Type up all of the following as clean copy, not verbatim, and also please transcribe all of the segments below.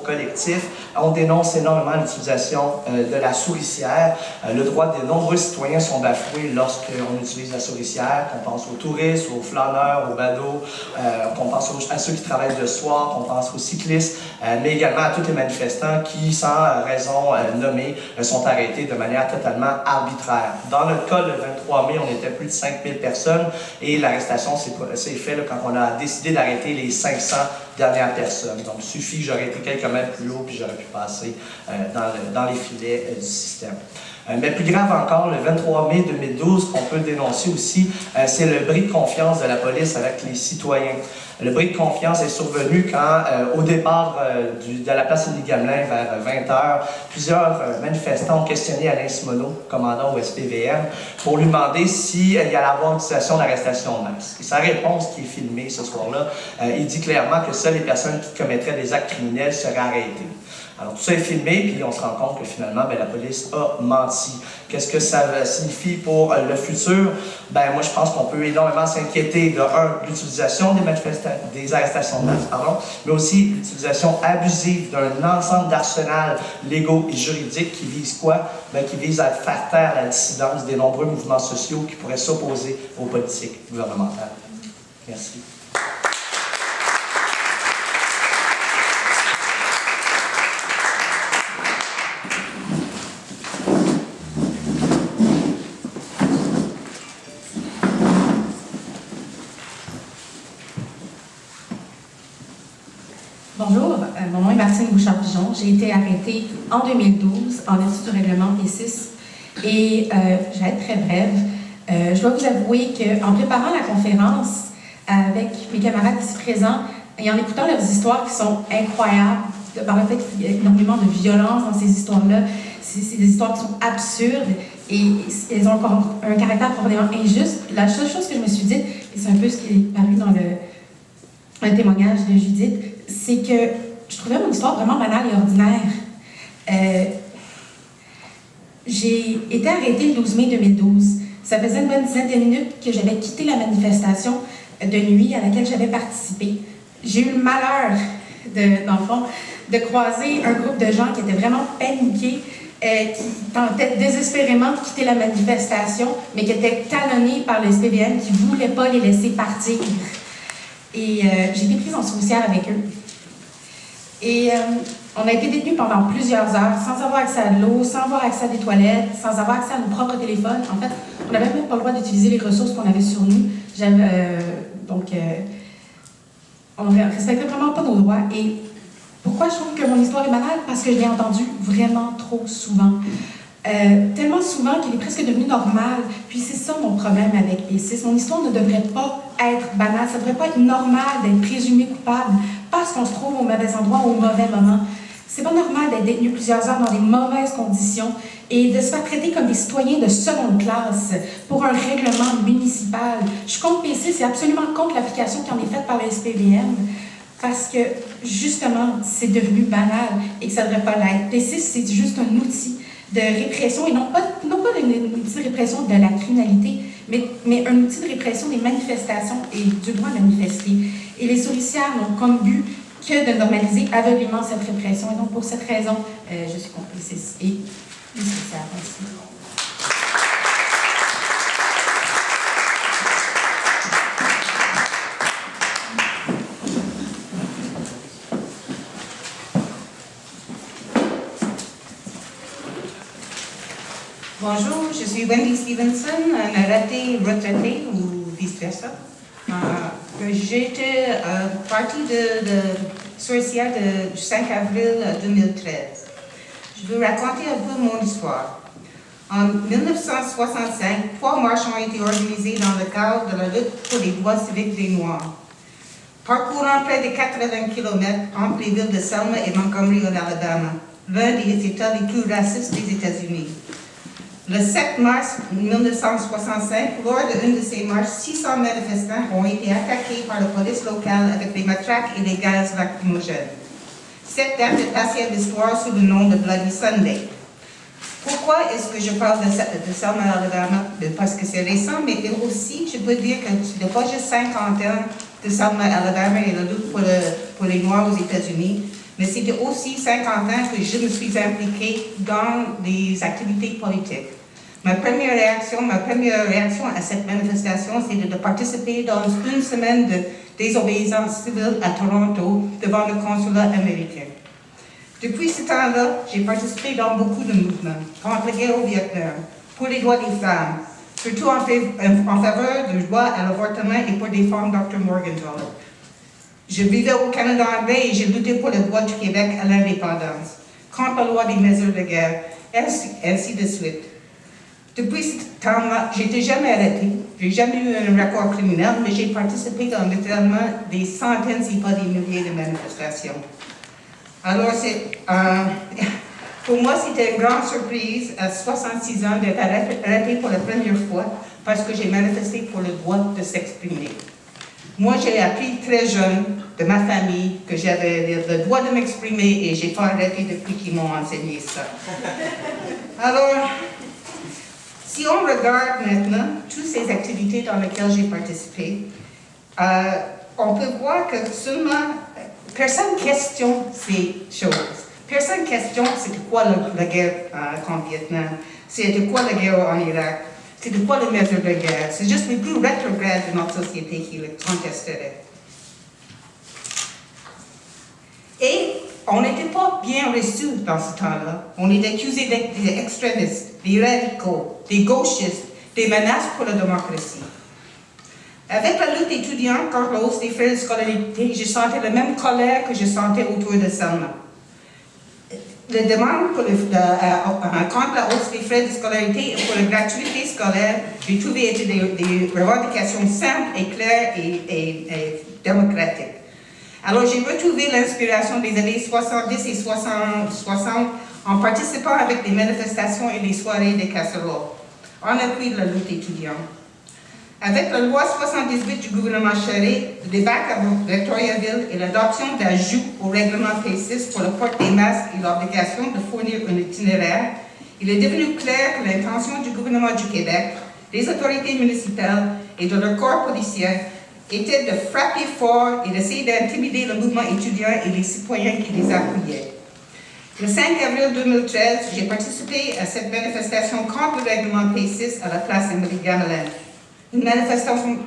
collectif. On dénonce énormément l'utilisation de la souricière. Le droit de nombreux citoyens sont bafoués lorsqu'on utilise la souricière, qu'on pense aux touristes, aux flâneurs, aux badauds, qu'on pense à ceux qui travaillent le soir, qu'on pense aux cyclistes, mais également à tous les manifestants qui, sans raison nommée, sont arrêtés de manière totalement arbitraire. Dans notre cas, le 23 mai, on était plus de 5000 personnes et l'arrestation s'est faite quand on a décidé d'arrêter les 500 dernières personnes. Donc, il suffit que j'aurais été quelques mètres plus haut puis j'aurais pu passer dans les filets du système. Mais plus grave encore, le 23 mai 2012, qu'on peut dénoncer aussi, c'est le bris de confiance de la police avec les citoyens. Le bris de confiance est survenu quand, au départ de la place Élie-Gamelin vers 20h, plusieurs manifestants ont questionné Alain Simoneau, commandant au SPVM, pour lui demander s'il allait avoir une situation d'arrestation de masse. Et sa réponse, qui est filmée ce soir-là, il dit clairement que seules les personnes qui commettraient des actes criminels seraient arrêtées. Alors, tout ça est filmé, puis on se rend compte que finalement, la police a menti. Qu'est-ce que ça signifie pour le futur? Moi, je pense qu'on peut énormément s'inquiéter de l'utilisation des arrestations de masse, mais aussi l'utilisation abusive d'un ensemble d'arsenals légaux et juridiques qui visent quoi? Qui visent à faire taire la dissidence des nombreux mouvements sociaux qui pourraient s'opposer aux politiques gouvernementales. Merci. Bonjour, mon nom est Martine Bouchard-Pigeon. J'ai été arrêtée en 2012 en vertu du règlement P6 et je vais être très brève. Je dois vous avouer qu'en préparant la conférence avec mes camarades ici présents et en écoutant leurs histoires qui sont incroyables, par le fait qu'il y a énormément de violence dans ces histoires-là, c'est des histoires qui sont absurdes et elles ont un caractère profondément injuste. La seule chose que je me suis dit, et c'est un peu ce qui est paru dans le témoignage de Judith, c'est que je trouvais mon histoire vraiment banale et ordinaire. J'ai été arrêtée le 12 mai 2012. Ça faisait une bonne dizaine de minutes que j'avais quitté la manifestation de nuit à laquelle j'avais participé. J'ai eu le malheur, dans le fond, de croiser un groupe de gens qui étaient vraiment paniqués, qui tentaient désespérément de quitter la manifestation, mais qui étaient talonnés par le SPVM qui ne voulait pas les laisser partir. Et j'ai été prise en souricière avec eux. Et on a été détenus pendant plusieurs heures, sans avoir accès à de l'eau, sans avoir accès à des toilettes, sans avoir accès à nos propres téléphones. En fait, on n'avait même pas le droit d'utiliser les ressources qu'on avait sur nous. On ne respectait vraiment pas nos droits. Et pourquoi je trouve que mon histoire est banale? Parce que je l'ai entendue vraiment trop souvent. Tellement souvent qu'il est presque devenu normal. Puis c'est ça mon problème avec P6. Mon histoire ne devrait pas être banale. Ça ne devrait pas être normal d'être présumé coupable parce qu'on se trouve au mauvais endroit, au mauvais moment. C'est pas normal d'être détenu plusieurs heures dans des mauvaises conditions et de se faire traiter comme des citoyens de seconde classe pour un règlement municipal. Je suis contre P6 et absolument contre l'application qui en est faite par le SPVM parce que, justement, c'est devenu banal et que ça ne devrait pas l'être. P6, c'est juste un outil de répression, et non pas un outil de répression de la criminalité, mais un outil de répression des manifestations et du droit à manifester. Et les souricières n'ont comme but que de normaliser aveuglément cette répression. Et donc, pour cette raison, je suis contre P6 et les souricières aussi. Bonjour, je suis Wendy Stevenson, un arrêté retraité ou vice-versa. J'étais partie de souricière du 5 avril 2013. Je vais raconter un peu mon histoire. En 1965, 3 marches ont été organisées dans le cadre de la lutte pour les droits civiques des Noirs. Parcourant près de 80 km entre les villes de Selma et Montgomery en Alabama, l'un des États les plus racistes des États-Unis. Le 7 mars 1965, lors d'une de ces marches, 600 manifestants ont été attaqués par la police locale avec des matraques et des gaz lacrymogènes. Cette date est passée à l'histoire sous le nom de Bloody Sunday. Pourquoi est-ce que je parle de Selma, Alabama? Parce que c'est récent, mais aussi, je peux dire que ce n'est pas juste 50 ans de Selma, Alabama et la lutte pour les Noirs aux États-Unis, mais c'était aussi 50 ans que je me suis impliquée dans des activités politiques. Ma première réaction à cette manifestation, c'était de participer dans une semaine de désobéissance civile à Toronto devant le consulat américain. Depuis ce temps-là, j'ai participé dans beaucoup de mouvements, contre la guerre au Vietnam, pour les droits des femmes, surtout en faveur du droit à l'avortement et pour des femmes Dr. Morgenthau. Je vivais au Canada anglais et j'ai lutté pour le droit du Québec à l'indépendance, contre la loi des mesures de guerre, ainsi de suite. Depuis ce temps-là, je n'étais jamais arrêtée, je n'ai jamais eu un record criminel, mais j'ai participé dans littéralement des centaines, si pas des milliers de manifestations. Alors, pour moi, c'était une grande surprise à 66 ans d'être arrêtée pour la première fois parce que j'ai manifesté pour le droit de s'exprimer. Moi, j'ai appris très jeune de ma famille que j'avais le droit de m'exprimer et j'ai pas arrêté depuis qu'ils m'ont enseigné ça. Alors, si on regarde maintenant toutes ces activités dans lesquelles j'ai participé, on peut voir que seulement personne questionne ces choses. Personne questionne c'était quoi la guerre contre Vietnam, c'était quoi la guerre en Irak, c'était quoi les mesures de guerre. C'est juste les plus rétrogrades de notre société qui le contesteraient. Et on n'était pas bien reçus dans ce temps-là. On était accusés d'être des extrémistes, des radicaux, des gauchistes, des menaces pour la démocratie. Avec la lutte étudiante contre la hausse des frais de scolarité, je sentais la même colère que je sentais autour de Selma. La demande contre la hausse des frais de scolarité et pour la gratuité scolaire, j'ai trouvé étaient des revendications simples et claires et démocratiques. Alors j'ai retrouvé l'inspiration des années 70 et 60 en participant avec des manifestations et des soirées des casseroles, en appui de la lutte étudiante. Avec la loi 78 du gouvernement Charest, le débat à Victoriaville et l'adoption d'ajouts au règlement P6 pour le port des masques et l'obligation de fournir un itinéraire, il est devenu clair que l'intention du gouvernement du Québec, des autorités municipales et de leur corps policier était de frapper fort et d'essayer d'intimider le mouvement étudiant et les citoyens qui les appuyaient. Le 5 avril 2013, j'ai participé à cette manifestation contre le règlement P6 à la place Émilie-Gamelin. Une manifestation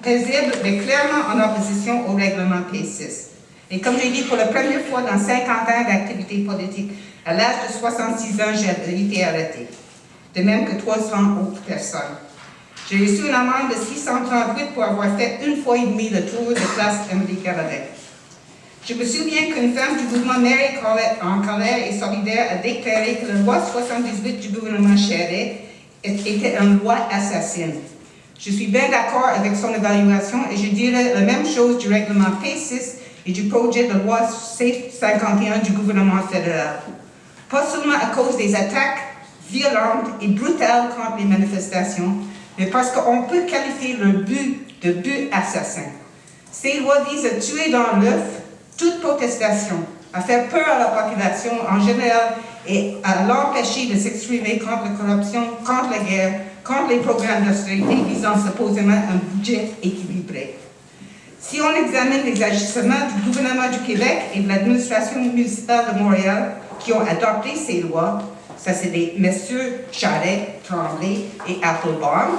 paisible, mais clairement en opposition au règlement P6. Et comme j'ai dit, pour la première fois dans 50 ans d'activité politique, à l'âge de 66 ans, j'ai été arrêtée. De même que 300 autres personnes. J'ai reçu une amende de 638 pour avoir fait une fois et demie le tour de place Émilie-Gamelin. Je me souviens qu'une femme du mouvement Mary en colère et solidaire a déclaré que la loi 78 du gouvernement Charest était une loi assassine. Je suis bien d'accord avec son évaluation et je dirais la même chose du règlement P6 et du projet de loi C-51 du gouvernement fédéral. Pas seulement à cause des attaques violentes et brutales contre les manifestations, mais parce qu'on peut qualifier leur but de but assassin. Ces lois visent à tuer dans l'œuf toute protestation, à faire peur à la population en général et à l'empêcher de s'exprimer contre la corruption, contre la guerre, contre les programmes d'austérité visant supposément un budget équilibré. Si on examine les agissements du gouvernement du Québec et de l'administration municipale de Montréal qui ont adopté ces lois, ça c'est des messieurs Charest, Tremblay et Applebaum,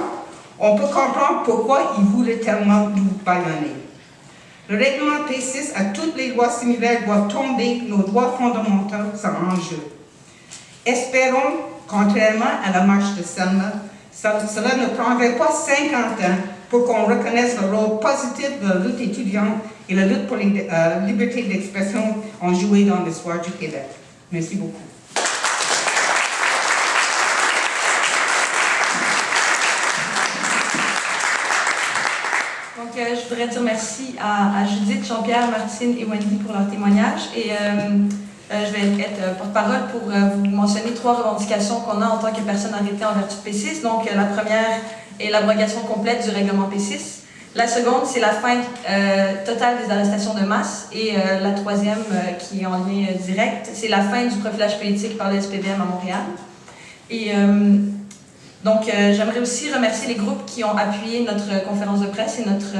on peut comprendre pourquoi ils voulaient tellement nous bâillonner. Le règlement P6 à toutes les lois similaires doivent tomber, nos droits fondamentaux sont en jeu. Espérons, contrairement à la marche de Selma, cela ne prendrait pas 50 ans pour qu'on reconnaisse le rôle positif de la lutte étudiante et la lutte pour la liberté d'expression ont joué dans l'histoire du Québec. Merci beaucoup. Donc, je voudrais dire merci à Judith, Jean-Pierre, Martine et Wendy pour leur témoignage. Et je vais être porte-parole pour vous mentionner 3 revendications qu'on a en tant que personne arrêtée en vertu de P6. Donc, la première est l'abrogation complète du règlement P6. La seconde, c'est la fin totale des arrestations de masse. Et la troisième, qui est en lien direct, c'est la fin du profilage politique par le SPVM à Montréal. Et donc, j'aimerais aussi remercier les groupes qui ont appuyé notre conférence de presse et notre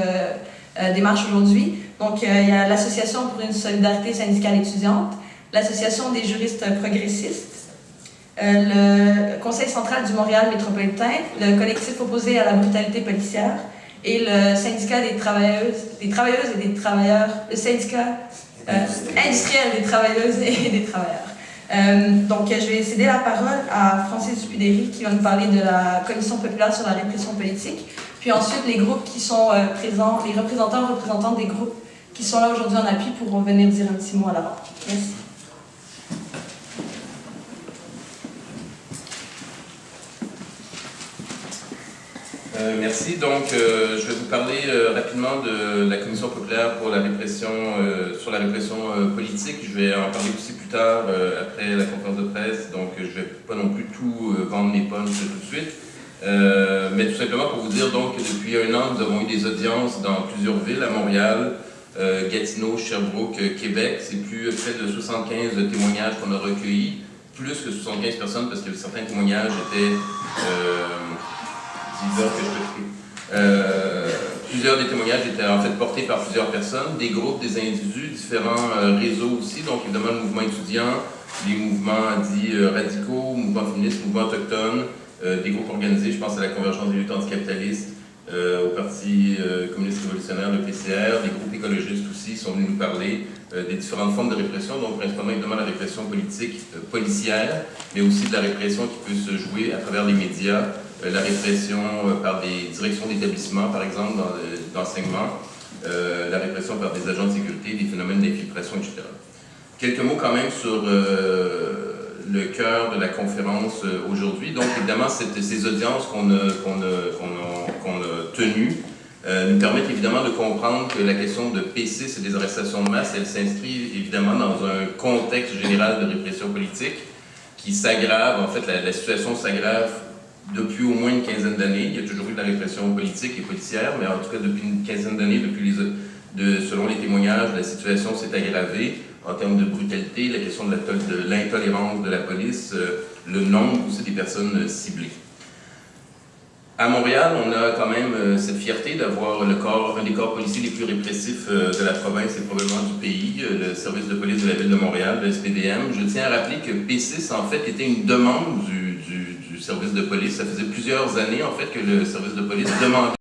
démarche aujourd'hui. Donc, il y a l'Association pour une solidarité syndicale étudiante, l'Association des juristes progressistes, le Conseil central du Montréal métropolitain, le collectif opposé à la brutalité policière et le syndicat des travailleuses et des travailleurs, le syndicat industriel des travailleuses et des travailleurs. Donc, je vais céder la parole à Francis Dupudéry qui va nous parler de la Commission populaire sur la répression politique. Puis ensuite, les groupes qui sont présents, les représentants et représentantes des groupes qui sont là aujourd'hui en appui pourront venir dire un petit mot à la banque. Merci. Merci. Donc, je vais vous parler rapidement de la Commission populaire pour la répression, sur la répression politique. Je vais en parler aussi plus tard, après la conférence de presse. Donc, je ne vais pas non plus tout vendre mes punchs tout de suite. Mais tout simplement pour vous dire donc, que depuis un an, nous avons eu des audiences dans plusieurs villes, à Montréal, Gatineau, Sherbrooke, Québec. C'est près de 75 témoignages qu'on a recueillis, plus que 75 personnes, parce que certains témoignages étaient... plusieurs des témoignages étaient en fait portés par plusieurs personnes, des groupes, des individus, différents réseaux aussi, donc évidemment le mouvement étudiant, les mouvements dits radicaux, mouvements féministes, mouvements autochtones, des groupes organisés, je pense à la Convergence des luttes anticapitalistes, au Parti communiste révolutionnaire, le PCR, des groupes écologistes aussi sont venus nous parler des différentes formes de répression, donc principalement évidemment la répression politique policière, mais aussi de la répression qui peut se jouer à travers les médias, la répression par des directions d'établissement, par exemple, d'enseignement, la répression par des agents de sécurité, des phénomènes d'infiltration, etc. Quelques mots quand même sur le cœur de la conférence aujourd'hui. Donc, évidemment, ces audiences qu'on a tenues nous permettent évidemment de comprendre que la question de PC, c'est des arrestations de masse, elle s'inscrit évidemment dans un contexte général de répression politique qui s'aggrave. En fait, la situation s'aggrave depuis au moins une quinzaine d'années. Il y a toujours eu de la répression politique et policière, mais en tout cas depuis une quinzaine d'années, selon les témoignages, la situation s'est aggravée en termes de brutalité, la question de l'intolérance de la police, le nombre aussi des personnes ciblées. À Montréal, on a quand même cette fierté d'avoir un des corps policiers les plus répressifs de la province et probablement du pays, le service de police de la ville de Montréal, le SPDM. Je tiens à rappeler que P6, en fait, était une demande du service de police. Ça faisait plusieurs années, en fait, que le service de police demandait